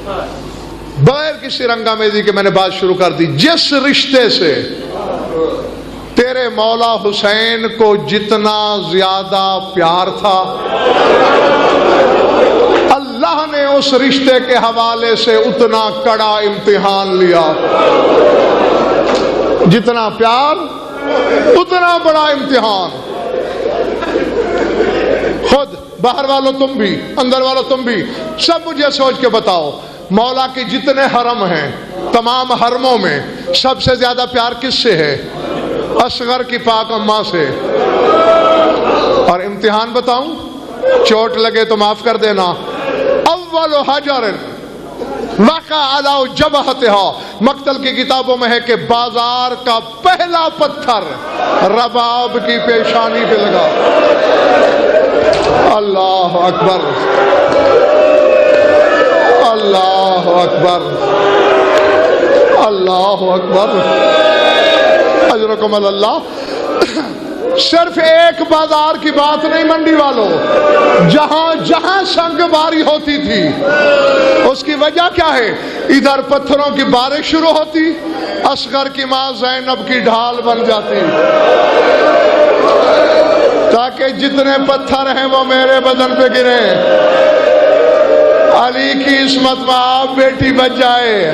بغیر کسی رنگامیزی کے میں نے بات شروع کر دی. جس رشتے سے تیرے مولا حسین کو جتنا زیادہ پیار تھا، اللہ نے اس رشتے کے حوالے سے اتنا کڑا امتحان لیا. جتنا پیار اتنا بڑا امتحان. خود باہر والوں تم بھی، اندر والوں تم بھی، سب مجھے سوچ کے بتاؤ، مولا کے جتنے حرم ہیں، تمام حرموں میں سب سے زیادہ پیار کس سے ہے؟ اصغر کی پاک اماں سے. اور امتحان بتاؤں، چوٹ لگے تو معاف کر دینا. اول حجر وقع علی جبہتہا، مقتل کی کتابوں میں ہے کہ بازار کا پہلا پتھر رباب کی پیشانی پہ لگا. اللہ اکبر، اللہ اکبر، اللہ اکبر، اجرکم اللہ. صرف ایک بازار کی بات نہیں منڈی والوں، جہاں جہاں سنگ باری ہوتی تھی اس کی وجہ کیا ہے؟ ادھر پتھروں کی بارش شروع ہوتی، اصغر کی ماں زینب کی ڈھال بن جاتی تاکہ جتنے پتھر ہیں وہ میرے بدن پہ گرے، علی کی عصمت میں آپ بیٹی بچ جائے.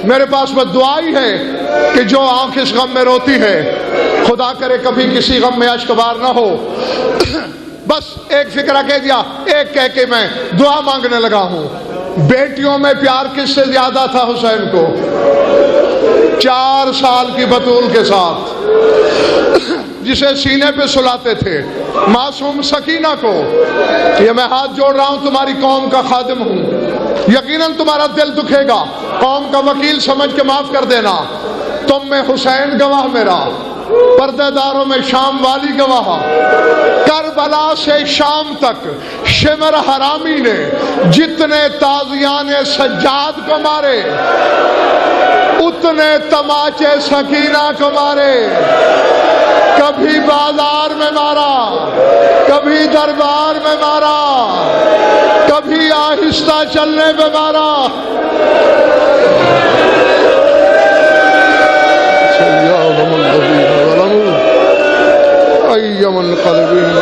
میرے پاس بس دعا ہی ہے کہ جو آنکھ اس غم میں روتی ہے، خدا کرے کبھی کسی غم میں اشک بار نہ ہو. بس ایک فکرہ کہہ دیا، ایک کہہ کے میں دعا مانگنے لگا ہوں. بیٹیوں میں پیار کس سے زیادہ تھا حسین کو؟ 4 سال کی بطول کے ساتھ، جسے سینے پہ سلاتے تھے، معصوم سکینہ کو. یہ میں ہاتھ جوڑ رہا ہوں، تمہاری قوم کا خادم ہوں، یقیناً تمہارا دل دکھے گا، قوم کا وکیل سمجھ کے معاف کر دینا. تم میں حسین گواہ میرا، پردہ داروں میں شام والی گواہ. کربلا سے شام تک شمر حرامی نے جتنے تازیان سجاد کو مارے، اتنے تماچے سکینہ کو مارے. کبھی بازار میں مارا، کبھی دربار میں مارا، کبھی آہستہ چلنے پہ مارا. أيما القلبين